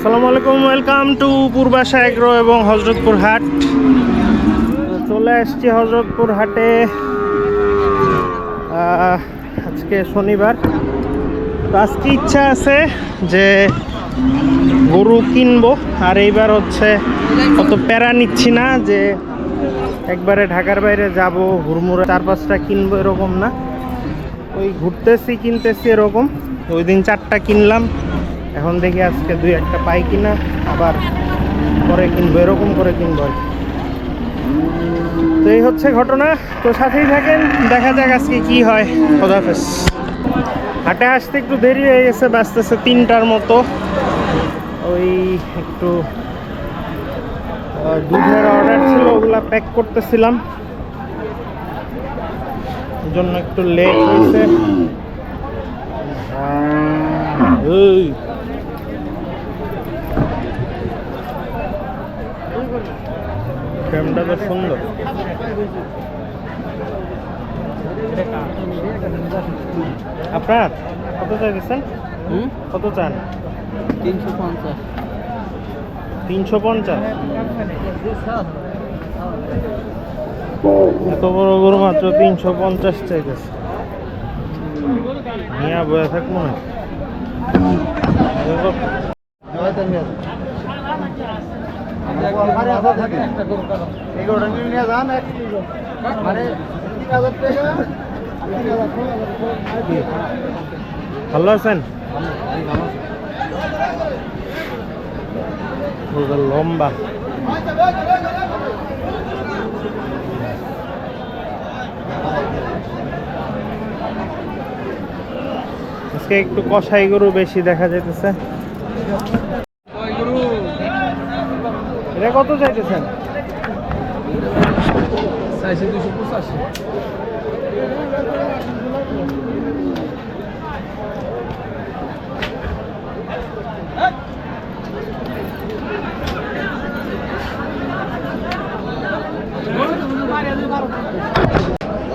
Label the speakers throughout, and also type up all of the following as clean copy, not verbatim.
Speaker 1: আসসালামু আলাইকুম, welcome to Purbasha agro এবং হজরতপুর হাট। চলে আসছি হজরতপুর হাটে। আজকে শনিবার, তো আজকে ইচ্ছা আছে যে গরু কিনবো। আর এইবার হচ্ছে অত প্যারা নিচ্ছি না যে একবারে ঢাকার বাইরে যাব হুড়মুড়ে 4-5টা কিনবো, এরকম না। ওই ঘুরতেছি কিনতেছি এরকম। ওই দিন 4টা কিনলাম, এখন দেখি আজকে 2-1টা পাই কিনা, আবার পরে কিনবো, এরকম করে কিনবো আর কি। তো এই হচ্ছে ঘটনা, তো সাথেই থাকেন, দেখা যাক আজকে কি হয়। খোদাহাফেজ। হাটে আসতে একটু দেরি হয়ে গেছে, বাঁচতেছে 3টার মতো। ওই একটু দুধের অর্ডার ছিল, ওগুলা প্যাক করতেছিলাম, এই জন্য একটু লেট হয়েছে। ফ্রেমটা তো সুন্দর। আপনার কত চাইছেন? কত চান?
Speaker 2: 350।
Speaker 1: 350? এত বড় গরু মাত্র 350 চাইতেছে। নিয়ে বয়ে থাকবো না। ভালো আছেন? লম্বা আজকে একটু কষাই গরু বেশি দেখা যাইতেছে। এটা কত চাইতেছেন?
Speaker 2: 285।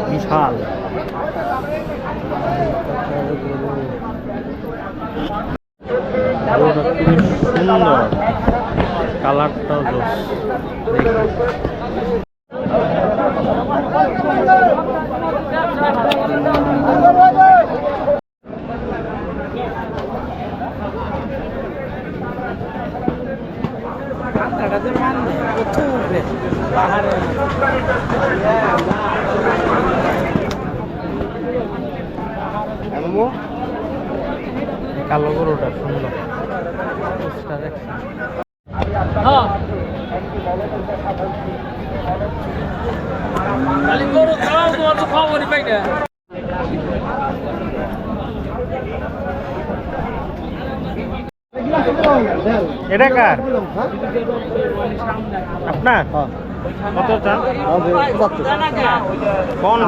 Speaker 1: বিশাল সুন্দর, কালারটাও জোস। কালো গরুটা সুন্দর। এটা কার? আপনার? কত চান? কোন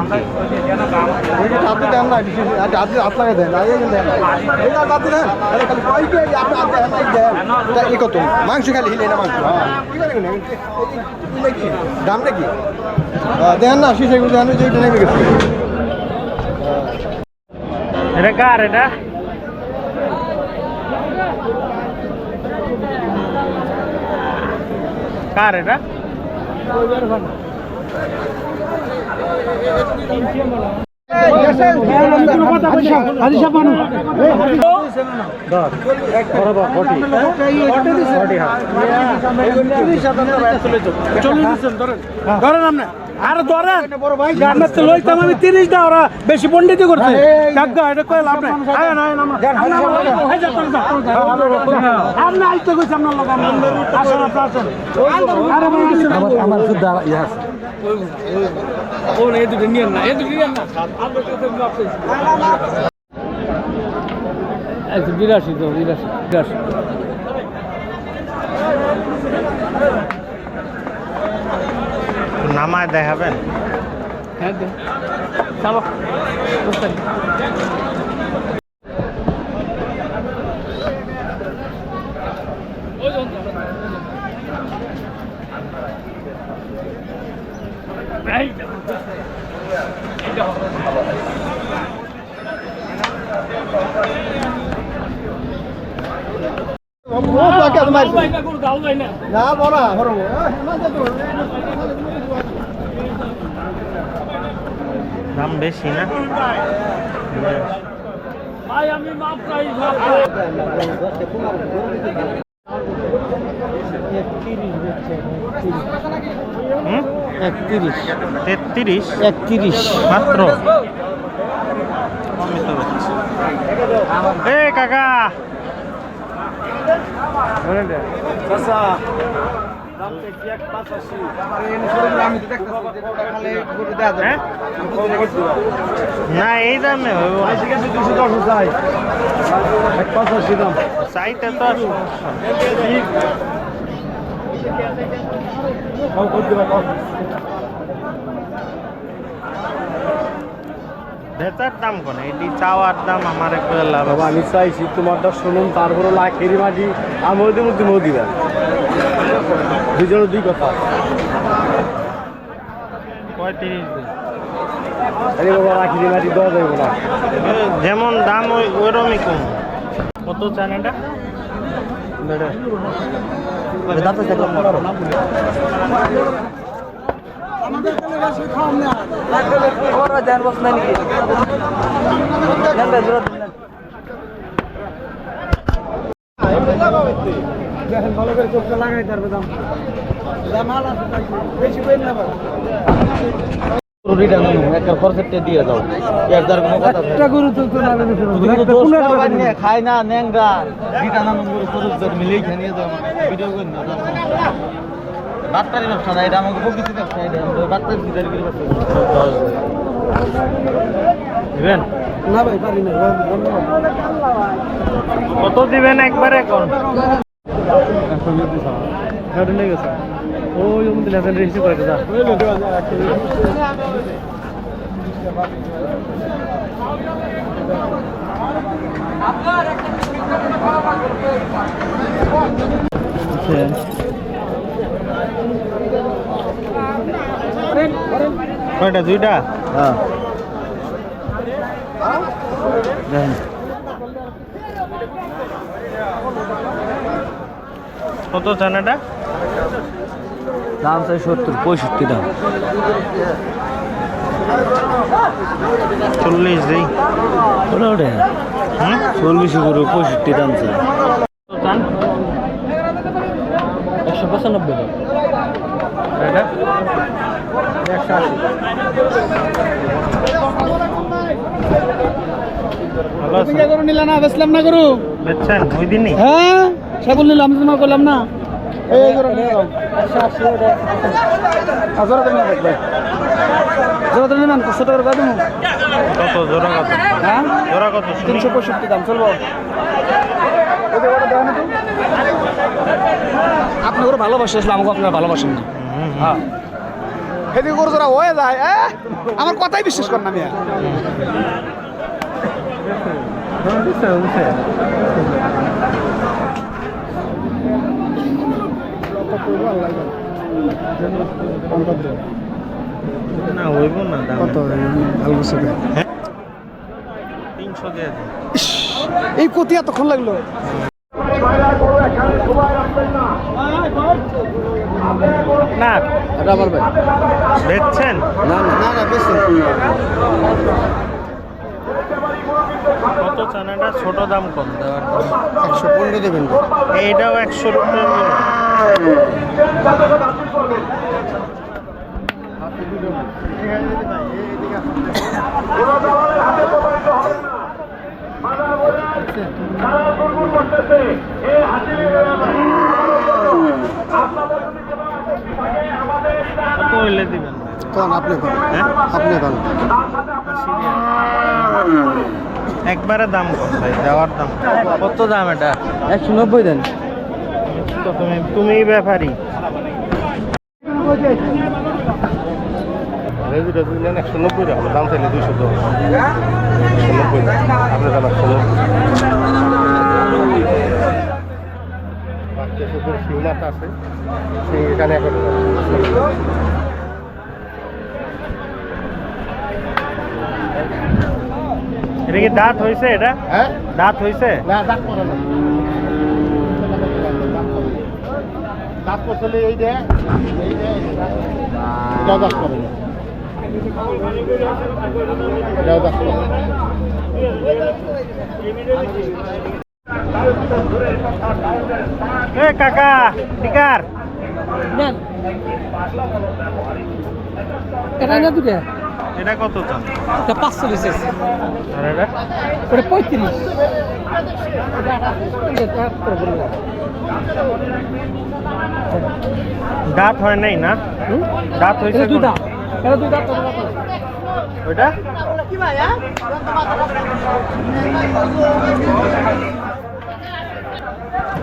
Speaker 3: মাংস খালি হিলে না মাংস দামটা কি দেখেন না শিশে যেটা নেমে গেছে।
Speaker 1: এটা কার? এটা কার? এটা
Speaker 4: ধরেন আপনি আরে ধরেন বড় ভাই গার্মেন্টস লইতাম আমি 30টা, ওরা বেশি পণ্ডিতি করছে। কাকা এটা কইল আপনি আয় না আপনি আইতে কইছ আপনার লোক আসেন আসেন। আরে আমার শুদ্ধ ইয়াস ও এই দুটো নিয়েন না, এই দুটো নিয়েন না। আমরা তো আপনি 82 তো 82
Speaker 1: নামায় দেখাবেন?
Speaker 4: হ্যাঁ চলো
Speaker 3: ও পাকে তো মারছি
Speaker 4: না গরু দাও ভাই না
Speaker 3: না বড়া হরো
Speaker 1: দাম বেশি না?
Speaker 4: ভাই আমি মাপ চাই
Speaker 1: হুম? 33 মাত্র। কমই তো বেচছে। এই কাকা হ্যাঁ? না এই দামে হইব না। চাইতে তো আর বেচার দাম কোন এটি চাওয়ার দাম আমার একটু লাভ
Speaker 3: বাবা আমি চাইছি তোমারটা শুনুন তারপরে লাখেরই মাঝি আমি ওদের মধ্যে মো দিবেন দুজনের দুই কথা
Speaker 1: 35 দিন।
Speaker 3: আরে বাবা লাখেরই মাঝি দেওয়া যাবে না
Speaker 1: যেমন দাম ওইরকমই কম। কত চান এটা?
Speaker 3: দেখেন ভালো করে চোখটা লাগাই তারপরে দাম মাল আছে বেশি পেন না খায় না ন্যাংরা মিলেই খানিয়ে যাও ভিডিও করে না বাচ্চারি ব্যবসা না এটা আমাকে প্রকৃতি ব্যবসা এটা বাচ্চার ভিতরে
Speaker 1: দিবেন
Speaker 3: না ভাই পারি না
Speaker 1: কত দিবেন একবারে কোন?
Speaker 3: ওই রিসিভ করে যা
Speaker 1: কয়টা? দুইটা?
Speaker 3: হ্যাঁ
Speaker 1: কত চান এটা?
Speaker 3: দাম চাই 70-65 দাম
Speaker 1: 40 দেই।
Speaker 3: ওটা
Speaker 1: হুম?
Speaker 3: 40 করে 65 দাম চাই
Speaker 1: কত চান?
Speaker 3: 195 দাম
Speaker 1: এটা
Speaker 3: 180
Speaker 1: ভালো আছে?
Speaker 3: গরু নিলা না বেচলাম না গরু
Speaker 1: বেচছেন ওই দিনই?
Speaker 3: হ্যাঁ সেগুলো নিলাম আমি তোমার করলাম না এই গরু নিয়ে যাও 180 ওটা জোড়া তো না দেখবে জোড়া তো নিলাম 100 টাকা করে দেবো
Speaker 1: কত জোড়া কত?
Speaker 3: হ্যাঁ
Speaker 1: জোড়া কত শুনি?
Speaker 3: 365 দাম চলবো আপনি ওরা ভালোবাসে আসলে আমাকে আপনারা ভালোবাসেন না হ্যাঁ হেদি করে যারা হয়ে যায় আমার কথাই বিশ্বাস করেন না মিয়া
Speaker 1: না হইব না দাম।
Speaker 3: কত ভালো
Speaker 1: হ্যাঁ 300 দিয়ে দিন।
Speaker 3: এই কতি এতক্ষণ লাগলো
Speaker 1: না
Speaker 3: এটা আমার ভাই
Speaker 1: বেচছেন?
Speaker 3: না না না না বেশি
Speaker 1: কত চান এটা? ছোট দাম কম দেওয়ার দাম
Speaker 3: 115 দেবেন
Speaker 1: এইটাও 100 রুপির কত হইলে দিবেন?
Speaker 3: কোন আপনি কোন
Speaker 1: হ্যাঁ
Speaker 3: আপনি কোন
Speaker 1: একবারে দাম কম ভাই, দেওয়ার দাম কত দাম এটা?
Speaker 3: 190 দেন
Speaker 1: তো তুমি ব্যাপারী।
Speaker 3: রেজুটা দুই নেন 190 টাকা দাম চাইলে 210 190 আপনি দাম 190 শিউমাছ আছে সেই এখানে এখন
Speaker 1: এটা কি দাঁত হয়েছে? এটা
Speaker 3: হ্যাঁ
Speaker 1: দাঁত হয়েছে?
Speaker 3: না দাঁত পড়ে না দাঁত করলে এই দে এটাও দাঁত করে এটাও দাঁত করে
Speaker 1: এ কাকা টিকার
Speaker 4: নেন এটা না দুটো
Speaker 1: এটা কত চান
Speaker 4: এটা 540 আছে
Speaker 1: আর এটা
Speaker 4: ওটা 35 এটা
Speaker 1: দাঁত হয় নাই না দাঁত হয়েছে
Speaker 4: এটা দুই দাঁত এটা দুই দাঁত
Speaker 1: ওইটা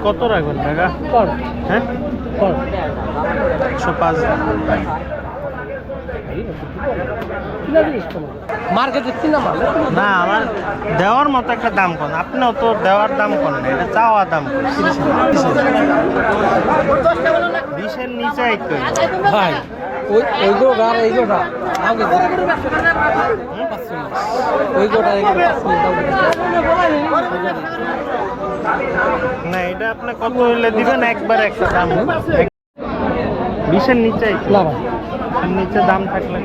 Speaker 1: কত রাখবেন টাকা
Speaker 4: কর
Speaker 1: হ্যাঁ
Speaker 4: কর
Speaker 1: 105
Speaker 4: মার্কেটে কিনা মাল
Speaker 1: না আমার দেওয়ার মতো একটা দাম কোন আপনিও তো দেওয়ার দাম কোন না এটা চাওয়া দাম 20-এর নিচে একটু
Speaker 4: ভাই ওই গোটা আর এই গোটা আগে ওই গোটা এই গোটা
Speaker 1: না এটা আপনি কত হইলে দিবেন একবার একটা দাম 20-এর নিচে
Speaker 4: না ভাই
Speaker 1: নিচে দাম থাকলে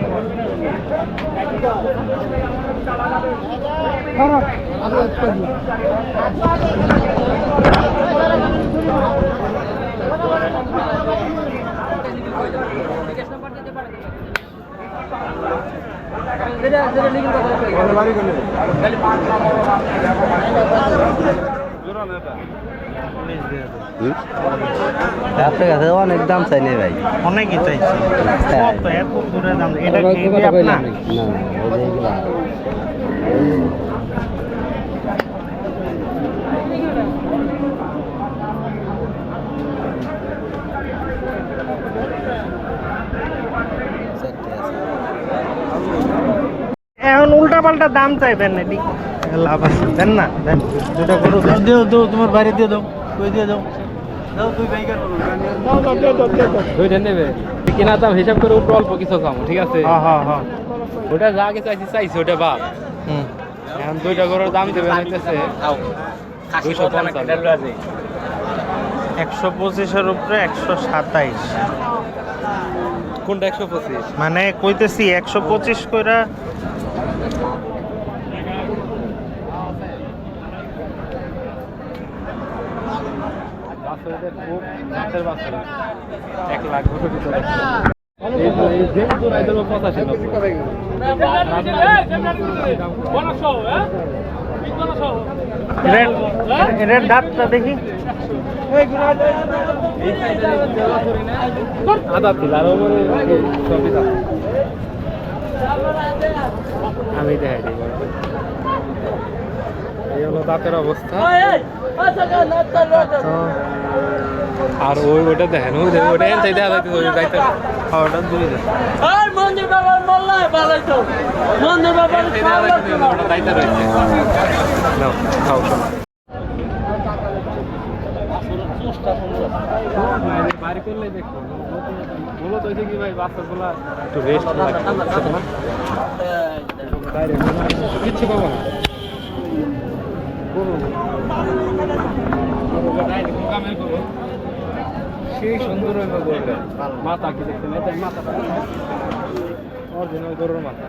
Speaker 3: আপনার কাছে অনেক দাম চাই নেই ভাই
Speaker 1: অনেকই চাইছি কত এত দূরে দাম এটা খেয়ে আপনার এখন উল্টা পাল্টা দাম চাইবেন না লাভ আছে দেন না দেন দুটা গরু দেন
Speaker 3: দিও তোমার বাইরে দিয়ে দাও কই দিয়ে দাও দাও তুই বাইকার
Speaker 2: দুইটা নেবে কিনা দাম হিসাব করে উপর অল্প কিছু কম ঠিক আছে
Speaker 1: হ্যাঁ হ্যাঁ হ্যাঁ
Speaker 2: ওটা যা আগে চাইছি ওটা বাদ
Speaker 1: হুম
Speaker 2: এখন দুইটা গরুর দাম দেবে হইতেছে 250
Speaker 1: 125-এর উপরে 127
Speaker 2: কোনটা 125
Speaker 1: মানে কইতেছি 125 কইরা
Speaker 2: খুব মাছের বাচ্চা 1 লাখ গরু ভিতরে এই যে তো রাইদের 85
Speaker 1: এর দাঁতটা দেখি
Speaker 2: আদা ছিল আর ওপরে সবই দাম আমি দেখাই দিই এই হলো দাঁতের অবস্থা আর ওইটা দেখেন ওইটা এনটাই দেখা যাইতে ওই যাইতে
Speaker 1: ওটা দুই দাঁত
Speaker 4: আর মন্দির বাবার মোল্লায় বালাইতো মন্দির বাবার
Speaker 2: ওটা দাইতে রয়েছে নাও খাও বাড়ি করলে দেখো বলো তো কি ভাই বাচ্চাগুলা একটু রেস্ট কিচ্ছু পাবো না সেই সুন্দর মাথা কি দেখছেন মাথা অরিজিনাল গরুর মাথা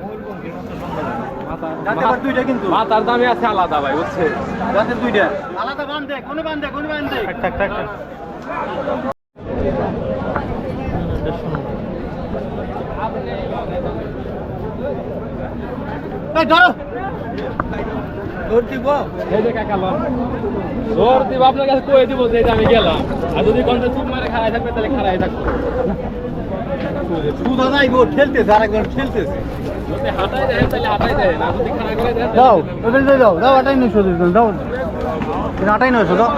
Speaker 2: মাথার দামে আছে আলাদা ভাই বুঝছে
Speaker 3: দুইটা আলাদা বান্ধে কোন বান্ধে
Speaker 1: থাক থাক থাক
Speaker 3: এই ধরো তোর কি বল
Speaker 2: এই যে কাকা লন জোর দিব আপনার কাছে কয়ে দিব যে আমি গেলাম আর যদি কোনটা চুপ মারে খাড়াই থাকবে তাহলে খাড়াই থাকবে
Speaker 3: সুদা যাইবো ঠেলতেছে আরেকবার ঠেলতেছে
Speaker 2: যদি হাঁটাই দেয় তাহলে হাঁটাই দেয় না যদি খাড়া করে দেয়
Speaker 3: দাও ওদের দাও দাও 950 দিন দাও 950 দাও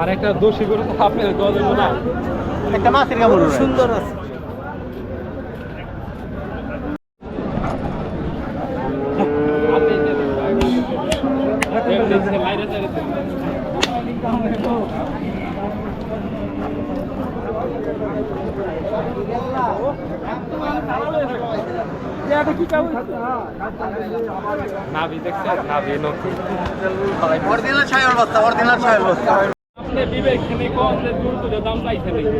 Speaker 2: আর একটা দোষী করে তো আপনার দোয়া দেবো না
Speaker 3: একটা মাছের কামড় সুন্দর আছে
Speaker 2: আপনি নাভি দেখছেন নাভি নতুন
Speaker 3: অরিজিনাল ছায়াল বস্তা অরিজিনাল ছায়াল বস্তা
Speaker 2: আপনি বিবেক খেলে কম যে দূর দূরে দাম চাইছে নাকি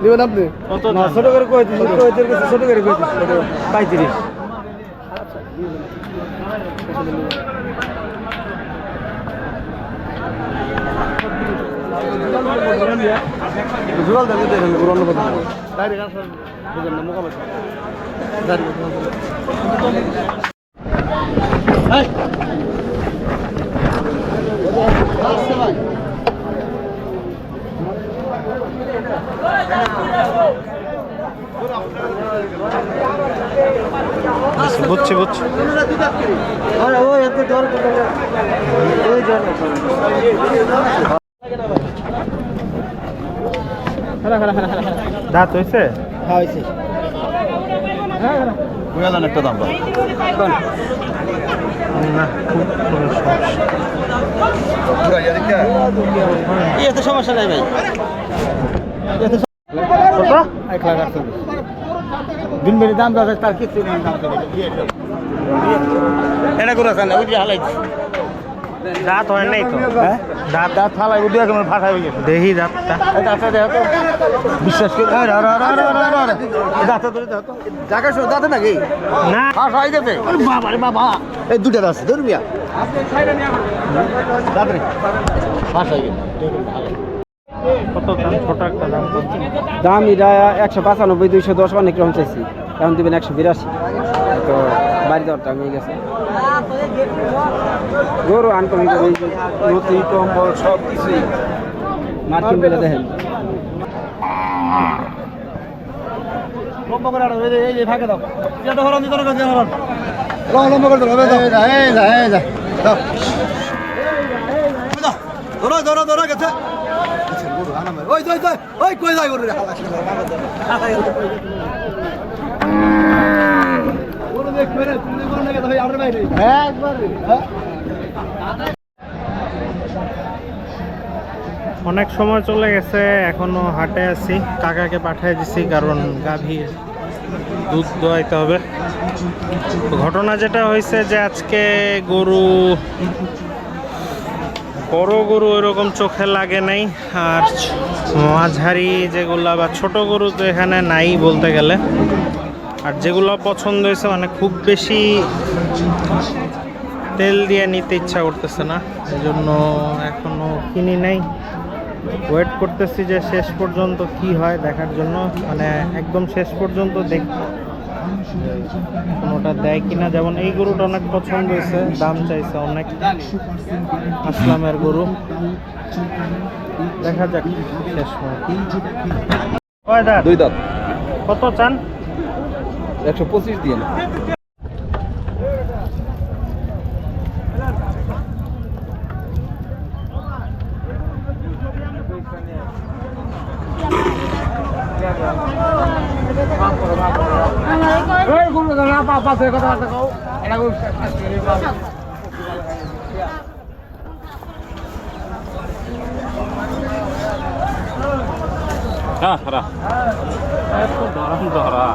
Speaker 4: নেবেন আপনি
Speaker 1: কত
Speaker 4: না ছোট করে কইতে ছোট করে কইতে 35 জোরাল দাবি দেন পুরনো কথা ডাইরেক্ট আসল বুঝেন না মোকাবেলা
Speaker 1: বুঝছি বুঝছি
Speaker 4: আরে ও এত দর ওই জানে
Speaker 1: দাঁত হয়েছে
Speaker 4: হইছে
Speaker 3: বুঝা জান একটা দাম
Speaker 1: না খুব কোনো সমস্যা
Speaker 3: এত সমস্যা নাই ভাই
Speaker 1: কত
Speaker 3: 1 লাখ 8 দিন বেরি দাম দাও তার কিছু নেই দাম দেবে এটা করে আছেন ওই যে হালাইছি
Speaker 1: দাঁত হয় নাই তো
Speaker 3: দাঁত দাঁত ফালাই উঠে কেমন ফাটাই গেছে
Speaker 1: দেহি দাঁতটা
Speaker 3: দাঁতটা দেখো তো বিশ্বাস করে দাঁত ধরে দেখো জায়গা সব দাঁত নাকি
Speaker 1: না
Speaker 3: ফাঁস হয়ে গেছে বাবা রে বাবা এই দুটো আছে ধরুন মিয়া দাঁত রে ফাঁস হয়ে গেছে
Speaker 1: কত দাম ছোট একটা দাম করছি
Speaker 4: দাম এটা 195 210 অনেক রকম চাইছি এখন দিবেন 182 তো বাড়ি দরটা হয়ে গেছে গরু আনকমি করে নতুন কম্বল সব কিছুই মার্কিন বেলা দেখেন লম্বা করে আনো এই যে ফাঁকে দাও যেটা হরন দিতে হবে হরন লম্বা করে দাও এই যা ধরো ধরো ধরো গেছে ওই ওই ওই কই যায় গরু
Speaker 1: অনেক সময় চলে গেছে এখনো হাটে আছি কাকাকে পাঠিয়ে দিছি কারণ গাভীর দুধ দোয়াইতে হবে তো ঘটনা যেটা হয়েছে যে আজকে গরু বড় গরু এরকম চোখে লাগে নাই আর মাঝারি যেগুলা বা ছোট গরু তো এখানে নাই বলতে গেলে আর যেগুলো পছন্দ হয়েছে মানে খুব বেশি তেল দিয়ে নিতে ইচ্ছা করতেছে না এই জন্য এখনো কিনি নাই ওয়েট করতেছি যে শেষ পর্যন্ত কি হয় দেখার জন্য মানে একদম শেষ পর্যন্ত দেখ কোনোটা দেয় কিনা যেমন এই গরুটা অনেক পছন্দ হয়েছে দাম চাইছে অনেক আসলামের গরু দেখা যাক শেষ কয় দাঁত
Speaker 4: দুই দাঁত
Speaker 1: কত চান
Speaker 4: 125 দিয়ে না
Speaker 2: ধরা ধরা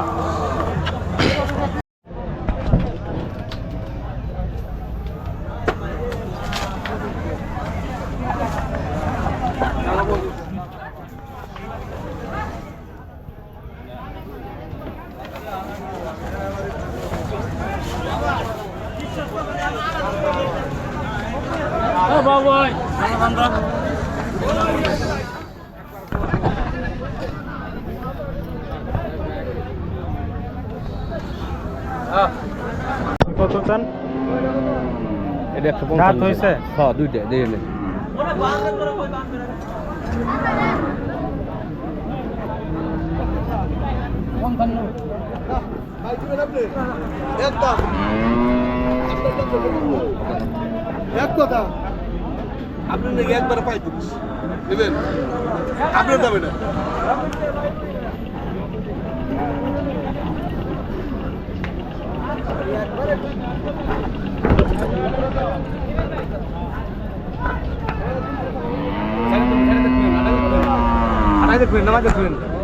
Speaker 2: বাবা
Speaker 1: কত চান
Speaker 4: এটা 150
Speaker 1: দাঁত হয়েছে
Speaker 4: হ্যাঁ দুইটা দিয়ে নে
Speaker 3: আপনি নাকি একবার পাইতে নেবেন আপনার দামে না
Speaker 4: আড়াই দেখবেন নামাজ দেখবেন